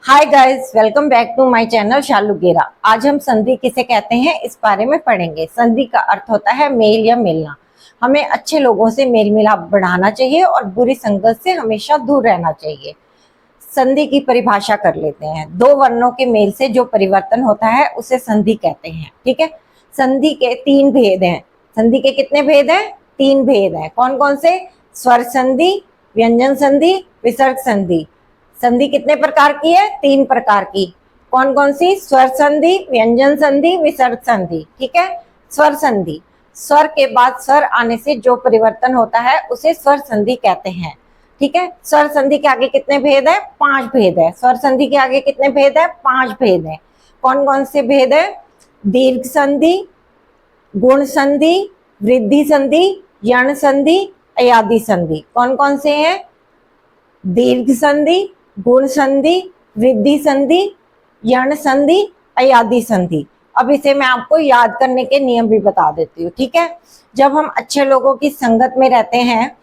Hi guys, welcome back to my channel Shalu Gera. आज हम संधि किसे कहते हैं इस बारे में पढ़ेंगे। संधि का अर्थ होता है मेल या मिलना। हमें अच्छे लोगों से मेल मिलाप बढ़ाना चाहिए और बुरी संगत से हमेशा दूर रहना चाहिए। संधि की परिभाषा कर लेते हैं। दो वर्णों के मेल से जो परिवर्तन होता है उसे संधि कहते हैं। ठीक है। संधि के तीन भेद हैं। संधि के कितने भेद हैं? तीन भेद हैं। कौन कौन से? स्वर संधि, व्यंजन संधि, विसर्ग संधि। संधि कितने प्रकार की है? तीन प्रकार की। कौन कौन सी? स्वर संधि, व्यंजन संधि, विसर्ग संधि। ठीक है। स्वर संधि, स्वर के बाद स्वर आने से जो परिवर्तन होता है उसे स्वर संधि कहते हैं। ठीक है। स्वर संधि के आगे कितने भेद है? 5 भेद है। स्वर संधि के आगे कितने भेद है? 5 भेद है। कौन कौन से भेद है? दीर्घ संधि, गुण संधि, वृद्धि संधि, यण संधि, अयादि संधि। कौन कौन से हैं? दीर्घ संधि, गुण संधि, वृद्धि संधि, यण संधि, अयादि संधि। अब इसे मैं आपको याद करने के नियम भी बता देती हूँ। ठीक है। जब हम अच्छे लोगों की संगत में रहते हैं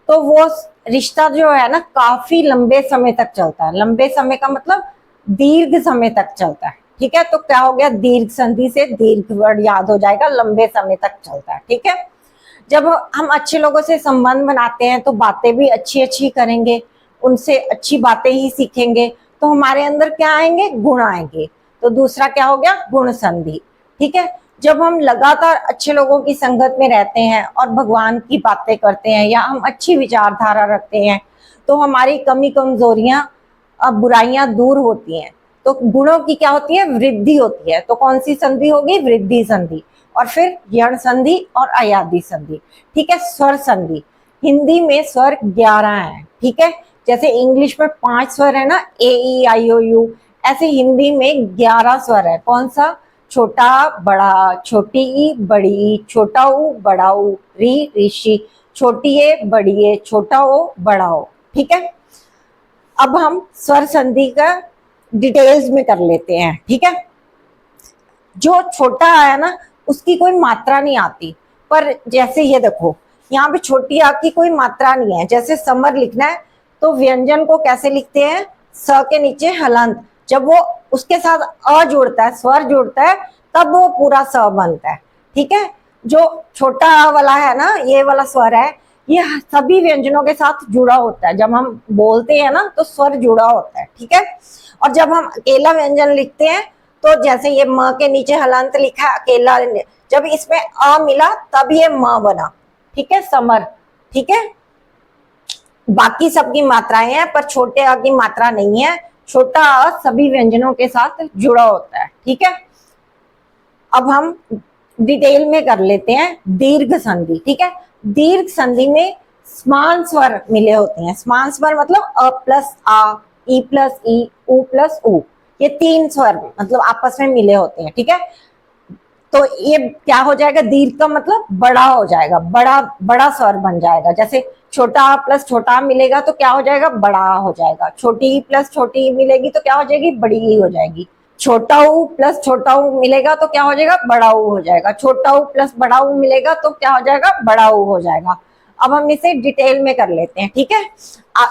तो वो रिश्ता जो है ना काफी लंबे समय तक चलता है। लंबे समय का मतलब दीर्घ समय तक चलता है। ठीक है। तो क्या हो गया? दीर्घ संधि से दीर्घ वर्ड याद हो जाएगा, लंबे समय तक चलता है। ठीक है। जब हम अच्छे लोगों से संबंध बनाते हैं तो बातें भी अच्छी अच्छी करेंगे, उनसे अच्छी बातें ही सीखेंगे, तो हमारे अंदर क्या आएंगे? गुण आएंगे। तो दूसरा क्या हो गया? गुण संधि। ठीक है। जब हम लगातार अच्छे लोगों की संगत में रहते हैं और भगवान की बातें करते हैं या हम अच्छी विचारधारा रखते हैं तो हमारी कमी कमजोरियां, बुराइयां दूर होती हैं। तो गुणों की क्या होती है? वृद्धि होती है। तो कौन सी संधि होगी? वृद्धि संधि। और फिर यण संधि और अयादि संधि। ठीक है। स्वर संधि, हिंदी में स्वर 11 है। ठीक है। जैसे इंग्लिश में 5 स्वर है ना, ए ई आई ओ यू, ऐसे हिंदी में 11 स्वर है। कौन सा? छोटा बड़ा, छोटी ई बड़ी ई, छोटा ऊ बड़ा ऊ, री ऋषि, छोटी ए बड़ी ए, छोटा ओ बड़ा ओ। ठीक है। अब हम स्वर संधि का डिटेल्स में कर लेते हैं। ठीक है। जो छोटा है ना उसकी कोई मात्रा नहीं आती, पर जैसे ये देखो यहाँ पे छोटी आ की कोई मात्रा नहीं है। जैसे समर लिखना है तो व्यंजन को कैसे लिखते हैं? स के नीचे हलंत। जब वो उसके साथ अ जोड़ता है, स्वर जोड़ता है, तब वो पूरा स बनता है। ठीक है। जो छोटा आ वाला है ना, ये वाला स्वर है, ये सभी व्यंजनों के साथ जुड़ा होता है। जब हम बोलते हैं ना तो स्वर जुड़ा होता है। ठीक है। और जब हम अकेला व्यंजन लिखते हैं तो जैसे ये म के नीचे हलंत लिखा है अकेला, जब इसमें अ मिला तब ये म बना। ठीक है। समर। ठीक है। बाकी सबकी मात्राएं हैं पर छोटे अ की मात्रा नहीं है। छोटा अ सभी व्यंजनों के साथ जुड़ा होता है। ठीक है। अब हम डिटेल में कर लेते हैं दीर्घ संधि। ठीक है। दीर्घ संधि में समान स्वर मिले होते हैं। समान स्वर मतलब अ प्लस आ, ई प्लस ई, उ प्लस उ, ये 3 स्वर मतलब आपस में मिले होते हैं। ठीक है। तो ये क्या हो जाएगा? दीर्घ का मतलब बड़ा हो जाएगा, बड़ा बड़ा स्वर बन जाएगा। जैसे छोटा आ प्लस छोटा आ मिलेगा तो क्या हो जाएगा? बड़ा हो जाएगा। छोटी ई प्लस छोटी ई मिलेगी तो क्या हो जाएगी? बड़ी ई हो जाएगी। छोटा ऊ प्लस छोटा ऊ मिलेगा तो क्या हो जाएगा? बड़ा ऊ हो जाएगा। छोटा ऊ प्लस बड़ा ऊ मिलेगा तो क्या हो जाएगा? बड़ा ऊ हो जाएगा। अब हम इसे डिटेल में कर लेते हैं। ठीक है।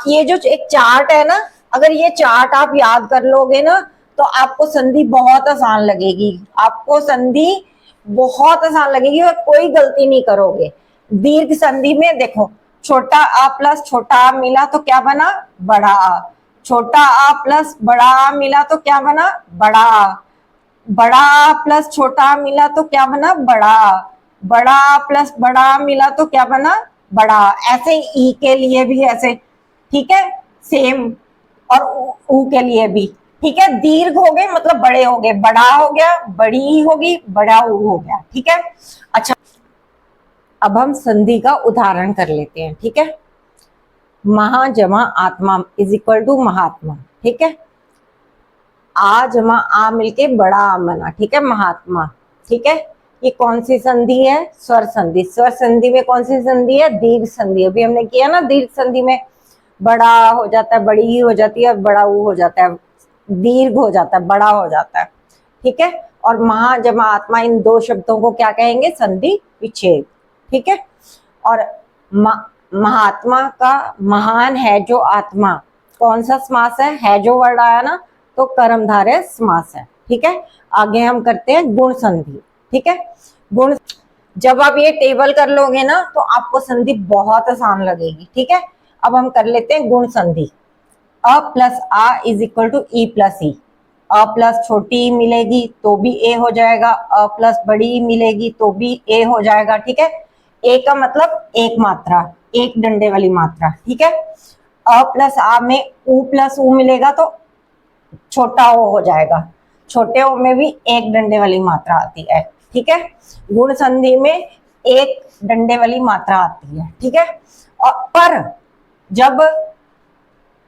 ये जो एक चार्ट है ना, अगर ये चार्ट आप याद कर लोगे ना तो आपको संधि बहुत आसान लगेगी। आपको संधि बहुत आसान लगेगी और कोई गलती नहीं करोगे। दीर्घ संधि में देखो, छोटा आ प्लस छोटा आ मिला तो क्या बना? बड़ा आ। छोटा आ प्लस बड़ा आ मिला तो क्या बना? बड़ा आ। बड़ा आ प्लस छोटा आ मिला तो क्या बना? बड़ा आ। बड़ा आ प्लस बड़ा आ मिला तो क्या बना? बड़ा आ। ऐसे ई के लिए भी ऐसे। ठीक है। सेम। और ऊ के लिए भी। ठीक है। दीर्घ हो गए मतलब बड़े हो गए, बड़ा हो गया, बड़ी होगी, बड़ा ऊ हो गया। ठीक है। अच्छा, अब हम संधि का उदाहरण कर लेते हैं। ठीक है। महा जमा आत्मा इज इक्वल टू महात्मा। ठीक है। आ जमा आ मिलके बड़ा आम बना। ठीक है। महात्मा। ठीक है। ये कौन सी संधि है? स्वर संधि। स्वर संधि में कौन सी संधि है? दीर्घ संधि। अभी हमने किया ना, दीर्घ संधि में बड़ा हो जाता है, बड़ी ही हो जाती है, बड़ा ऊ हो जाता है, दीर्घ हो जाता है, बड़ा हो जाता है। ठीक है। और महा जमा आत्मा, इन दो शब्दों को क्या कहेंगे? संधि विच्छेद। ठीक है। और महात्मा का महान है जो आत्मा, कौन सा समास है जो वर्ड आया ना, तो कर्मधारय समास है। ठीक है, आगे हम करते हैं गुण संधि। ठीक है, गुण, जब आप ये टेबल कर लोगे ना तो आपको संधि बहुत आसान लगेगी। ठीक है, अब हम कर लेते हैं गुण संधि। अ प्लस आ इज इक्वल टू ई प्लस ई। अ प्लस छोटी ई मिलेगी तो भी ए हो जाएगा, अ प्लस बड़ी ई मिलेगी तो भी ए हो जाएगा। ठीक है, ए का मतलब एक मात्रा, एक डंडे वाली मात्रा। ठीक है, अ प्लस आ में उ प्लस उ मिलेगा तो छोटा ओ हो जाएगा, छोटे ओ में भी एक डंडे वाली मात्रा आती है। ठीक है, गुण संधि में एक डंडे वाली मात्रा आती है। ठीक है, और पर जब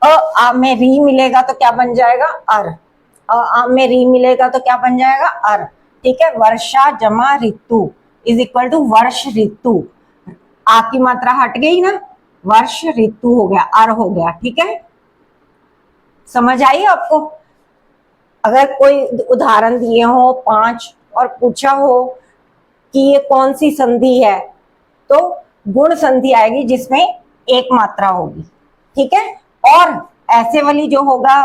अ आ में री मिलेगा तो क्या बन जाएगा, अर। अ आ में री मिलेगा तो क्या बन जाएगा, अर। ठीक है, वर्षा जमा ऋतु इज इक्वल टू वर्ष ऋतु। आ की मात्रा हट गई ना, वर्ष ऋतु हो गया, अर हो गया। ठीक है, समझ आई आपको? अगर कोई उदाहरण दिए हो 5 और पूछा हो कि ये कौन सी संधि है, तो गुण संधि आएगी जिसमें एक मात्रा होगी। ठीक है, और ऐसे वाली जो होगा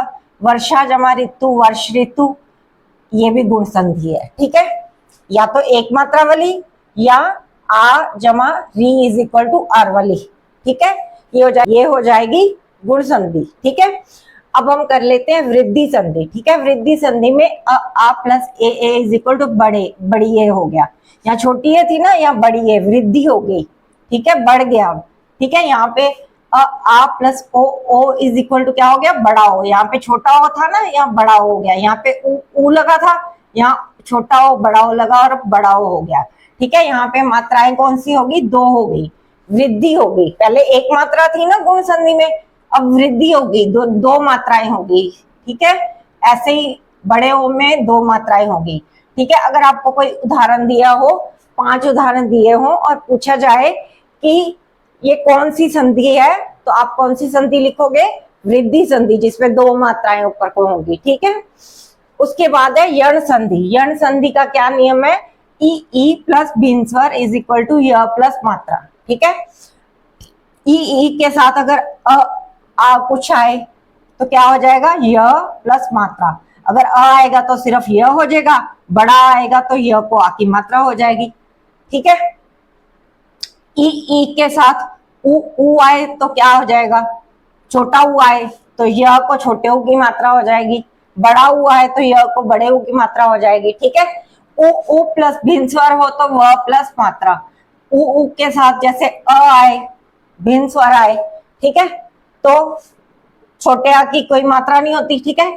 वर्षा जमा ऋतु वर्ष ऋतु, ये भी गुण संधि है। ठीक है, या तो एक मात्रा वाली या आ जमा री इज इक्वल टू आर वाली। ठीक है, ये हो जाएगी गुण संधि। ठीक है, अब हम कर लेते हैं वृद्धि संधि। ठीक है, वृद्धि संधि में आ प्लस ए इज इक्वल टू बड़ी ए हो गया। यहाँ छोटी ए थी ना, यहाँ बड़ी ए, वृद्धि हो गई। ठीक है, बढ़ गया अब। ठीक है, यहाँ पे आ प्लस ओ इज इक्वल टू क्या हो गया, बड़ा ओ। यहाँ पे छोटा ओ था ना, यहाँ बड़ा ओ हो गया। यहाँ पे ऊ लगा था, यहाँ छोटा ओ बड़ा ओ लगा और बड़ा ओ हो गया। ठीक है, यहाँ पे मात्राएं कौन सी होगी, 2 हो गई, वृद्धि हो गई। पहले एक मात्रा थी ना गुण संधि में, अब वृद्धि होगी, दो मात्राएं होगी। ठीक है, ऐसे ही बड़े ओ में 2 मात्राएं होगी। ठीक है, अगर आपको कोई उदाहरण दिया हो, 5 उदाहरण दिए हो और पूछा जाए कि ये कौन सी संधि है, तो आप कौन सी संधि लिखोगे, वृद्धि संधि, जिसमें 2 मात्राएं ऊपर को होंगी। ठीक है, उसके बाद है यण संधि। यण संधि का क्या नियम है, ई प्लस भिन्न स्वर इज इक्वल टू य प्लस मात्रा। ठीक है, ई के साथ अगर आ कुछ आए तो क्या हो जाएगा, य प्लस मात्रा। अगर अ आएगा तो सिर्फ य हो जाएगा, बड़ा आएगा तो य को आ की मात्रा हो जाएगी। ठीक है, ई के साथ उ आए तो क्या हो जाएगा, छोटा उ आए तो य को छोटे उ की मात्रा हो जाएगी, बड़ा उ आए तो य को बड़े उ की मात्रा हो जाएगी। ठीक है, उ प्लस भिन्न स्वर हो तो व प्लस मात्रा। उ के साथ जैसे अ आए, भिन्न स्वर आए, ठीक है, तो छोटे आ की कोई मात्रा नहीं होती। ठीक है,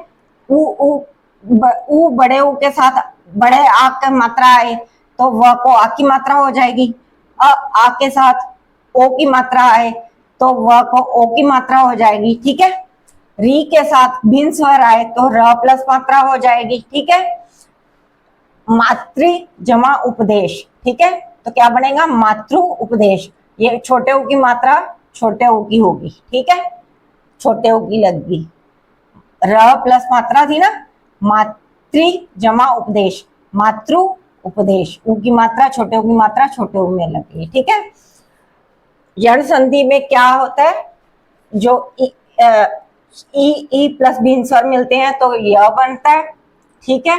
उ बड़े उ के साथ बड़े आ की मात्रा आए तो व को आ की मात्रा हो जाएगी। आ के साथ ओ की मात्रा आए तो व को ओ की मात्रा हो जाएगी। ठीक है, री के साथ भिन्न स्वर आए तो र प्लस मात्रा हो जाएगी। ठीक है, मातृ जमा उपदेश। ठीक है, तो क्या बनेगा, मातृ उपदेश। ये छोटे ऊ की मात्रा छोटे ऊ की होगी। ठीक है, छोटे ऊ की लग गई, र प्लस मात्रा थी ना, मातृ जमा उपदेश, मातृ उपदेश। ऊ की मात्रा छोटे ऊ की मात्रा छोटे ऊ में लग गई। ठीक है, यण संधि में क्या होता है, जो ई प्लस भिन्न स्वर मिलते हैं तो यह बनता है। ठीक है,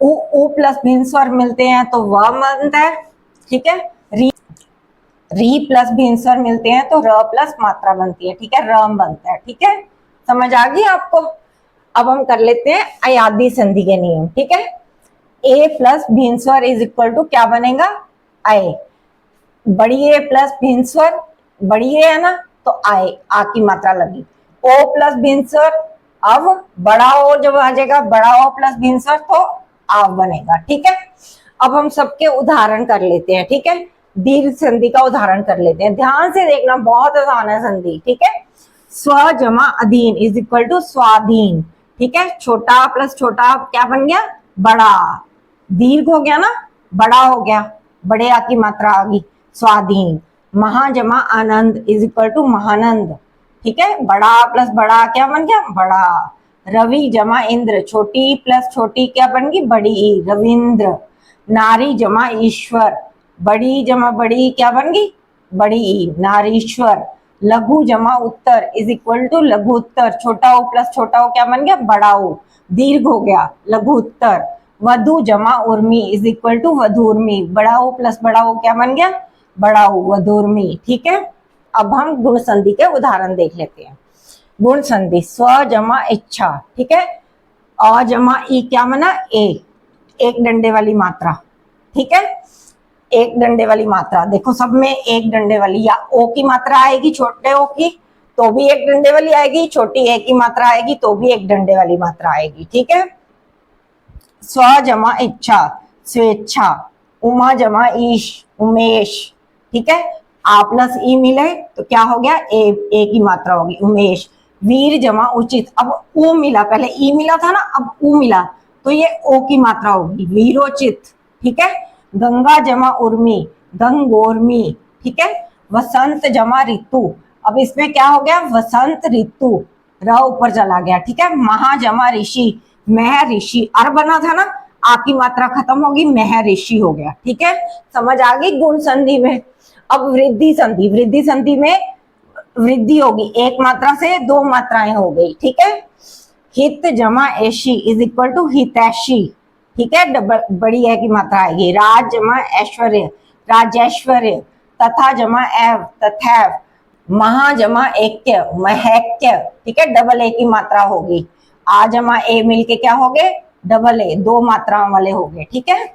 उ प्लस भिन्न स्वर मिलते हैं तो वह बनता है। ठीक है, री प्लस भिन्न स्वर मिलते हैं तो र प्लस मात्रा बनती है। ठीक है, रम बनता है। ठीक है, समझ आ गई आपको? अब हम कर लेते हैं अयादी संधि के नियम। ठीक है, ए प्लस भिन्न स्वर इज इक्वल टू क्या बनेगा, आए। बड़ी ए प्लस भिन्न स्वर, बड़ी ए है ना, तो आए, आ की मात्रा लगी। ओ प्लस भिन्न स्वर, अब बड़ा ओ जब आ जाएगा, बड़ा ओ प्लस भिन्न स्वर तो आव बनेगा। ठीक है, अब हम सबके उदाहरण कर लेते हैं। ठीक है, दीर्घ संधि का उदाहरण कर लेते हैं, ध्यान से देखना, बहुत आसान है संधि। ठीक है, स्व जमा अधीन इज इक्वल टू स्वाधीन। ठीक है, छोटा प्लस छोटा क्या बन गया, बड़ा। दीर्घ हो गया ना, बड़ा हो गया, बड़े आ की मात्रा आ गई, स्वाधीन। महा जमा आनंद इज इक्वल टू महानंद। ठीक है, बड़ा प्लस बड़ा क्या बन गया, बड़ा। रवि जमा इंद्र, छोटी प्लस छोटी क्या बन गई, बड़ी, रविंद्र। नारी जमा ईश्वर, बड़ी जमा बड़ी क्या बन गई, बड़ी, नारीश्वर। लघु जमा उत्तर इज इक्वल टू लघु उत्तर, छोटा ओ प्लस छोटा ओ क्या बन गया, बड़ा ओ, दीर्घ हो गया लघु उत्तर। वधु जमा उर्मी इज इक्वल टू वधुर्मी, बड़ा ओ प्लस बड़ा ओ क्या बन गया, बड़ा ओ, वधुर्मी। ठीक है, अब हम गुण संधि के उदाहरण देख लेते हैं। गुण संधि, स्व जमा इच्छा, ठीक है, अ जमा ई क्या बना, ए, एक डंडे वाली मात्रा। ठीक है, एक डंडे वाली मात्रा, देखो सब में एक डंडे वाली, या ओ की मात्रा आएगी छोटे ओ की तो भी एक डंडे वाली आएगी, छोटी ए की मात्रा आएगी तो भी एक डंडे वाली मात्रा आएगी। ठीक है, स्व जमा इच्छा स्वेच्छा, उमा जमा ईश उमेश। ठीक है, आ प्लस ई मिले तो क्या हो गया, ए की मात्रा होगी उमेश। वीर जमा उचित, अब ऊ मिला, पहले ई मिला था ना, अब ऊ मिला तो ये ओ की मात्रा होगी वीरोचित। ठीक है, गंगा जमा उर्मी गंगोर्मी। ठीक है, वसंत जमा ऋतु, अब इसमें क्या हो गया, वसंत ऋतु, र ऊपर चला गया। ठीक है, महा जमा ऋषि मह ऋषि, अर बना था ना, आ की मात्रा खत्म होगी, मह ऋषि हो गया। ठीक है, समझ आ गई गुण संधि में। अब वृद्धि संधि, वृद्धि संधि में वृद्धि होगी, एक मात्रा से दो मात्राएं हो गई। ठीक है, हित जमा ऐशी इज इक्वल टू हितैषी। ठीक है, डबल बड़ी है की मात्रा आएगी। राज जमा ऐश्वर्य राजेश्वर्य, तथा जमा एव तथैव, महा जमा ऐक्य महैक्य। ठीक है, डबल ए की मात्रा होगी। आ जमा ए मिलके क्या हो गए, डबल ए, दो मात्राओं वाले हो गए। ठीक है,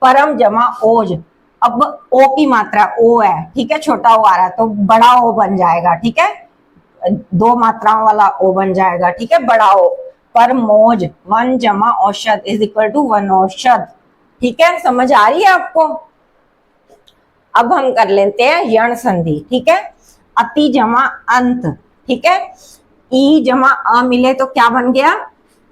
परम जमा ओज, अब ओ की मात्रा ओ है, ठीक है, छोटा ओ आ रहा है तो बड़ा ओ बन जाएगा। ठीक है, दो मात्राओं वाला ओ बन जाएगा। ठीक है, बड़ा ओ। पर मोज वन जमा औषध इज इक्वल टू वन औषध। ठीक है, समझ आ रही है आपको। अब हम कर लेते हैं यण संधि। ठीक है, अति जमा अंत। ठीक है, ई जमा अ मिले तो क्या बन गया,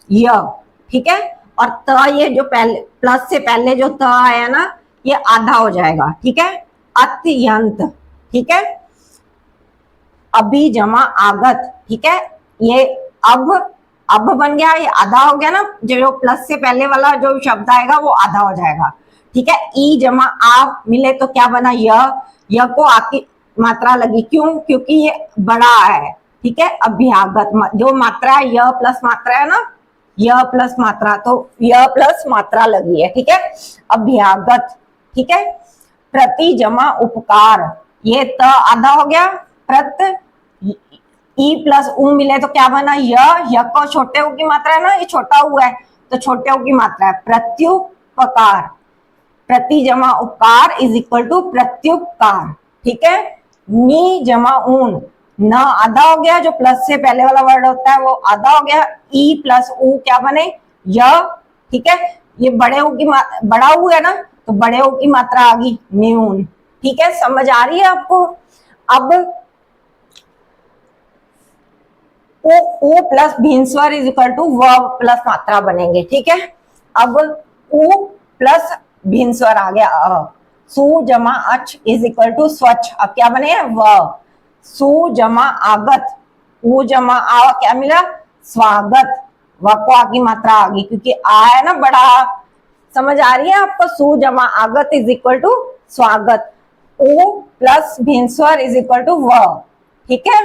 य। ठीक है, और त, ये जो पहले प्लस से पहले जो त आया ना, ये आधा हो जाएगा। ठीक है, अत्यंत। ठीक है, अभी जमा आगत। ठीक है, ये अब बन गया, ये आधा हो गया ना, जो प्लस से पहले वाला जो शब्द आएगा वो आधा हो जाएगा। ठीक है, ई जमा आ मिले तो क्या बना, य को आ की मात्रा लगी, क्यों, क्योंकि ये बड़ा है। ठीक है, अभ्यागत, जो मात्रा है य प्लस मात्रा है ना, य प्लस मात्रा, तो य प्लस मात्रा लगी है। ठीक है, अभ्यागत। ठीक है, प्रति जमा उपकार, ये त आधा हो गया, प्रत ई प्लस उ मिले तो क्या बना, य को छोटे उ की मात्रा है ना, ये छोटा उ है तो छोटे उ की मात्रा है, प्रत्युपकार। प्रति जमा उपकार इज इक्वल टू प्रत्युपकार। ठीक है, नी जमा ऊन, न आधा हो गया, जो प्लस से पहले वाला वर्ड होता है वो आधा हो गया, ई प्लस उ क्या बने, य। ठीक है, ये बड़े उ की बड़ा उ है ना, तो बड़े उ की मात्रा आ गई न्यून। ठीक है, समझ आ रही है आपको। अब उ प्लस भिनस्वर इज इक्वल टू व प्लस मात्रा बनेंगे। ठीक है, अब उ प्लस भिनस्वर आ गया अ, सु जमा अच इज इक्वल टू स्वच्छ, अब क्या बने, व। सु जमा आगत, उ जमा आ क्या मिला, स्वागत, व को आ की मात्रा आ गई क्योंकि आ है ना बड़ा। समझ आ रही है आपको, सु जमा आगत इज इक्वल टू स्वागत, उ प्लस भिनस्वर इज इक्वल टू व। ठीक है,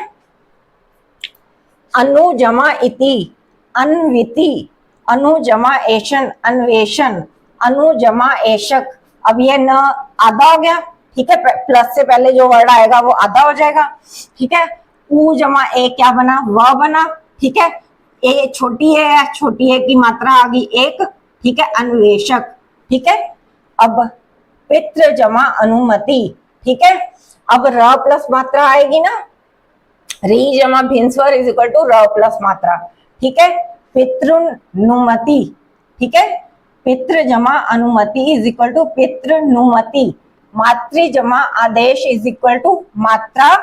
अनु जमा इति अन्विति, अनु जमा एशन अन्वेषण, अनु जमा एशक, अब ये न आधा हो गया। ठीक है, प्लस से पहले जो वर्ड आएगा वो आधा हो जाएगा। ठीक है, उ जमा ए क्या बना, व बना। ठीक है, ए छोटी है, छोटी ए की मात्रा आ गई एक। ठीक है, अन्वेषक। ठीक है, अब पितृ जमा अनुमति। ठीक है, अब र प्लस मात्रा आएगी ना, री जमा भिनस्वर इज इक्वल टू र प्लस मात्रा। ठीक है, पितृनुमति। ठीक है, पितृ जमा अनुमति इज इक्वल टू पितृनुमति। मातृ जमा आदेश इज इक्वल टू मात्रा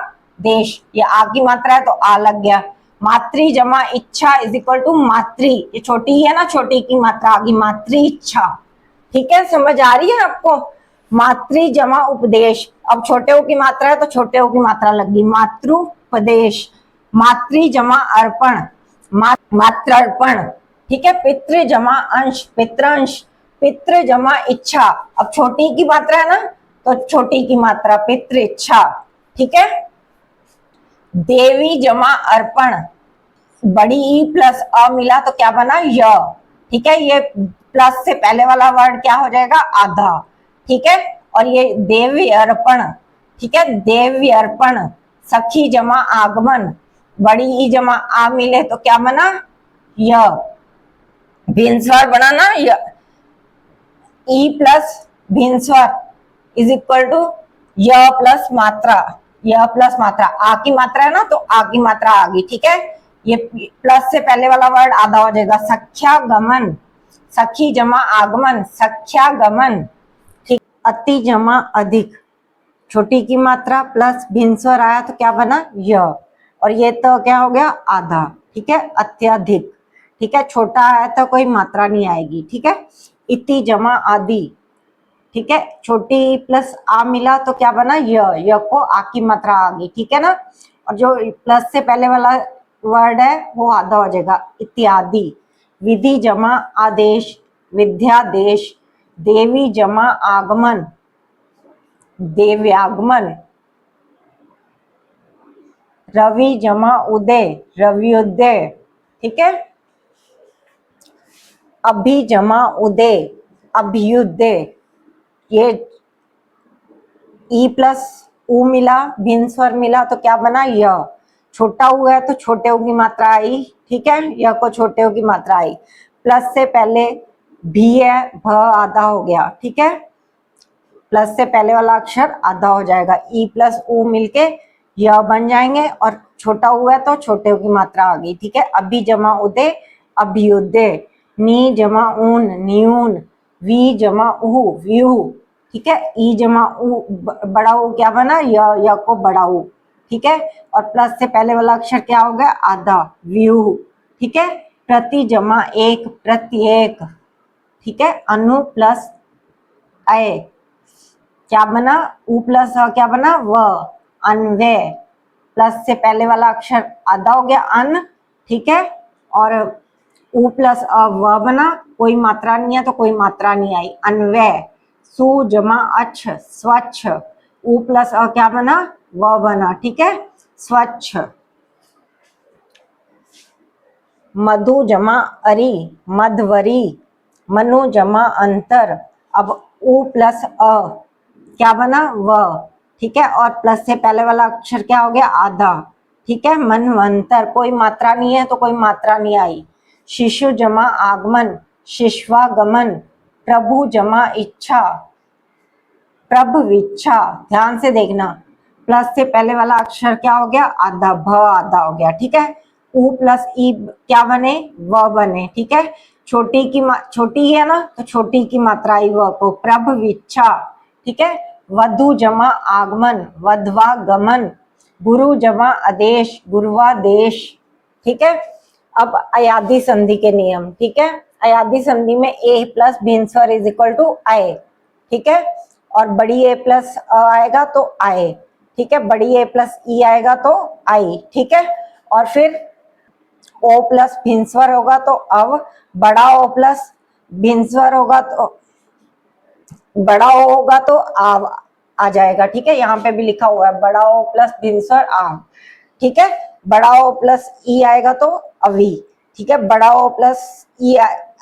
देश, ये आ की मात्रा है तो आ लग गया। मातृ जमा इच्छा इज इक्वल टू मातृ, ये छोटी है ना, छोटी की मात्रा आ गई मातृ इच्छा। ठीक है, समझ आ रही है आपको। मातृ जमा उपदेश, अब छोटे ओ की मात्रा है तो छोटे ओ की मात्रा लग गई मातृपदेश। मातृ जमा अर्पण मात्रार्पण। ठीक है, पितृ जमा अंश पितृंश, पितृ जमा इच्छा, अब छोटी की मात्रा है ना तो छोटी की मात्रा पितृ इच्छा। ठीक है, देवी जमा अर्पण, बड़ी ई प्लस अ मिला तो क्या बना, य। ठीक है, ये प्लस से पहले वाला वर्ड क्या हो जाएगा, आधा। ठीक है, और ये देवी अर्पण, ठीक है, देवी अर्पण। सखी जमा आगमन, बड़ी ई जमा आ मिले तो क्या बना, य। भिनस्वर बना ना, ई प्लस भिनस्वर इज इक्वल टू य प्लस मात्रा, य प्लस मात्रा, आ की मात्रा है ना तो आ की मात्रा आ गई। ठीक है, ये प्लस से पहले वाला वर्ड आधा हो जाएगा, सख्या गमन, सखी जमा आगमन, सख्या गमन। ठीक, अति जमा अधिक, छोटी की मात्रा प्लस भिनस्वर आया तो क्या बना, य, और ये तो क्या हो गया, आधा। ठीक है, अत्यधिक। ठीक है, छोटा आया तो कोई मात्रा नहीं आएगी। ठीक है, इति जमा आदि, ठीक है, छोटी प्लस आ मिला तो क्या बना, य को आ की मात्रा आ गई। ठीक है ना, और जो प्लस से पहले वाला वर्ड है वो आधा हो जाएगा, इत्यादि। विधि जमा आदेश, विद्यादेश। देवी जमा आगमन, देव्यागमन। रवि जमा उदय, रविउदय। ठीक है, अभि जमा उदय, अभ्युदय। ये ई प्लस उ मिला, भिन्न स्वर मिला तो क्या बना, य। छोटा उ है तो छोटे उ की मात्रा आई। ठीक है, य को छोटे उ की मात्रा आई। प्लस से पहले भी है, भ आधा हो गया। ठीक है, प्लस से पहले वाला अक्षर आधा हो जाएगा, ई प्लस उ मिलके य बन जाएंगे, और छोटा उ है तो छोटे उ की मात्रा आ गई। ठीक है, अभी जमा उदय, अभ्युदय। नी जमा ऊन, न्यून। वी जमा ऊ, व्यू। ठीक है, ई जमा ऊ, बड़ा ऊ क्या बना, य को बड़ा ऊ। ठीक है, और प्लस से पहले वाला अक्षर क्या हो गया, आधा, व्यू। ठीक है, प्रति जमा एक, प्रत्येक। ठीक है, अनु प्लस अय, क्या बना, उ प्लस क्या बना, व, अन्वय। प्लस से पहले वाला अक्षर आधा हो गया, अन। ठीक है, और उ प्लस व बना, कोई मात्रा नहीं है तो कोई मात्रा नहीं आई, अन्वय। सु जमा अच्छ, स्वच्छ। उ प्लस क्या बना, व बना। ठीक है, स्वच्छ। मधु जमा अरि, मधवरी। मनु जमा अंतर। अब उ प्लस क्या बना, व। ठीक है, और प्लस से पहले वाला अक्षर क्या हो गया, आधा। ठीक है, मनवंतर, कोई मात्रा नहीं है तो कोई मात्रा नहीं आई। शिशु जमा आगमन, शिश्वागमन। प्रभु जमा इच्छा, प्रभविच्छा। ध्यान से देखना, प्लस से पहले वाला अक्षर क्या हो गया, आधा, भ आधा हो गया। ठीक है, उ प्लस ई क्या बने, व बने। ठीक है, छोटी की छोटी है ना तो छोटी की मात्रा आई व को, प्रभविच्छा। ठीक है, वधु जमा आगमन, वधवा गमन। गुरु जमा आदेश, गुरुवादेश। ठीक है, अब अयादी संधि के नियम। ठीक है, अयादी संधि में ए प्लस भिन्न स्वर इज इक्वल टू आए। ठीक है, और बड़ी ए प्लस आएगा तो आए। ठीक है, बड़ी ए प्लस ई आएगा तो आई। ठीक है, और फिर ओ प्लस भिन्न स्वर होगा तो अव, बड़ा ओ प्लस भिन्न स्वर होगा तो बड़ा ओ होगा तो आव आ जाएगा। ठीक है, यहाँ पे भी लिखा हुआ है, बड़ा ओ प्लस भिन्न स्वर आव। ठीक है, बड़ा ओ प्लस ई आएगा तो अवी। ठीक है, बड़ा ओ प्लस ई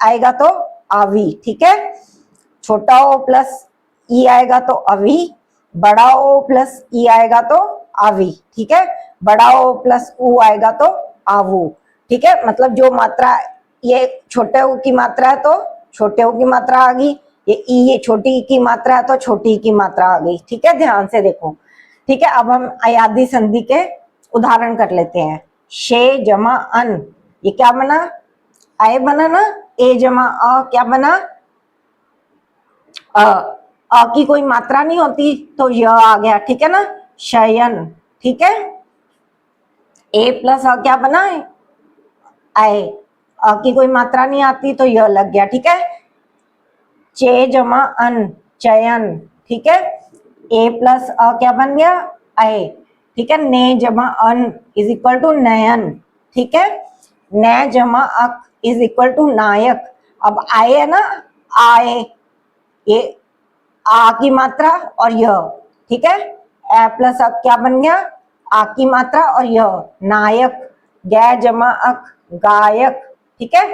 आएगा तो आवी। ठीक है, छोटा ओ प्लस ई आएगा तो अवी, बड़ा ओ प्लस ई आएगा तो आवी। ठीक है, बड़ा ओ प्लस ऊ आएगा तो आवू। ठीक है, मतलब जो मात्रा, ये छोटे ऊ की मात्रा है तो छोटे ऊ की मात्रा आ गई, ये ई ये छोटी की मात्रा है तो छोटी की मात्रा आ गई। ठीक है, ध्यान से देखो। ठीक है, अब हम अयादी संधि के उदाहरण कर लेते हैं। शे जमा अन, ये क्या बना, आय बना ना। ए जमा अ क्या बना, अ की कोई मात्रा नहीं होती तो य आ गया। ठीक है ना, शयन। ठीक है, ए प्लस अ क्या बना, आय। अ की कोई मात्रा नहीं आती तो य लग गया। ठीक है, चे जमा अन, चयन। ठीक है, ए प्लस अ क्या बन गया, आय। ठीक है, ने जमा अन इज इक्वल टू नयन। ठीक है, न जमा अक इज इक्वल टू नायक। अब आए है ना, आए, ये आ की मात्रा और यह। ठीक है, ए प्लस अक क्या बन गया, आ की मात्रा और य, नायक, गै जमा अक, गायक, ठीक है।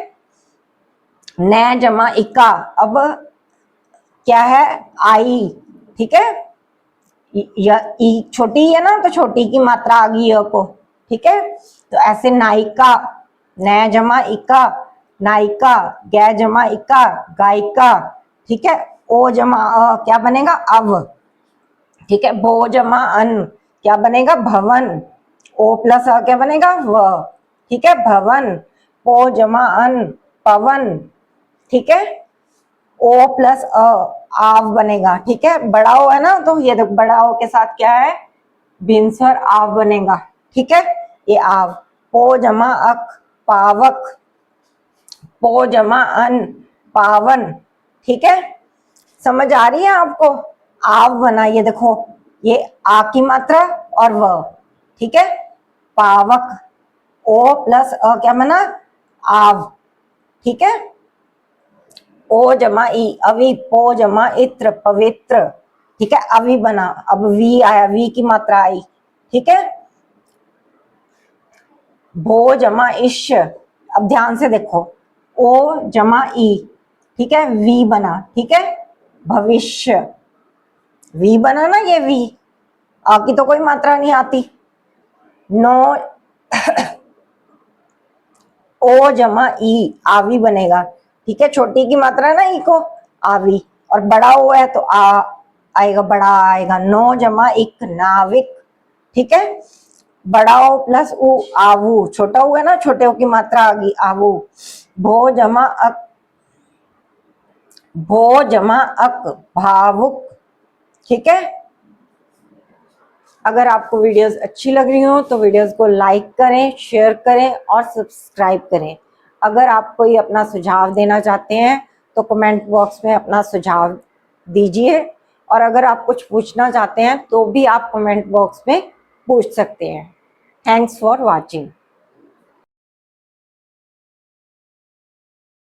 नै जमा इका, अब क्या है, आई, ठीक है। ई छोटी है ना, तो छोटी की मात्रा आ गई य को, ठीक है। तो ऐसे नायिका, नै जमा इका, नायिका, गै जमा इका, गायिका, ठीक है। ओ जमा क्या बनेगा, अव, ठीक है। भो जमा अन, क्या बनेगा, भवन। ओ प्लस अ क्या बनेगा, व, ठीक है, भवन। पो जमा अन, पवन, ठीक है। ओ प्लस अ, आव बनेगा, ठीक है। बड़ा ओ है ना, तो ये देखो बड़ा ओ के साथ क्या है, भिनसर आव बनेगा, ठीक है। ये आव। पो जमा अक, पावक, पो जमा अन, पावन, ठीक है। समझ आ रही है आपको, आव बना, ये देखो, ये आ की मात्रा और व, ठीक है। पावक, ओ प्लस अ क्या बना, आव, ठीक है। ओ जमा ई, अवी, पो जमा इत्र, पवित्र, ठीक है। अवी बना, अब वी आया, वी की मात्रा आई, ठीक है। भो जमा इश, अब ध्यान से देखो, ओ जमा ई, ठीक है, वी बना, ठीक है, भविष्य, वी बना ना, ये वी, आ की तो कोई मात्रा नहीं आती। नो, ओ जमा ई, आवी बनेगा, ठीक है। छोटी की मात्रा ना ई को, आवी, और बड़ा ओ है तो आ आएगा, बड़ा आएगा। नो जमा इक, नाविक, ठीक है। बड़ा ओ प्लस उ, आवू, छोटा उ है ना, छोटे ओ की मात्रा आ गई, आवू। भो जमा अक, भो जमा अक, भावुक, ठीक है। अगर आपको वीडियोस अच्छी लग रही हो तो वीडियोस को लाइक करें, शेयर करें और सब्सक्राइब करें। अगर आप कोई अपना सुझाव देना चाहते हैं तो कमेंट बॉक्स में अपना सुझाव दीजिए, और अगर आप कुछ पूछना चाहते हैं तो भी आप कमेंट बॉक्स में पूछ सकते हैं। Thanks for watching.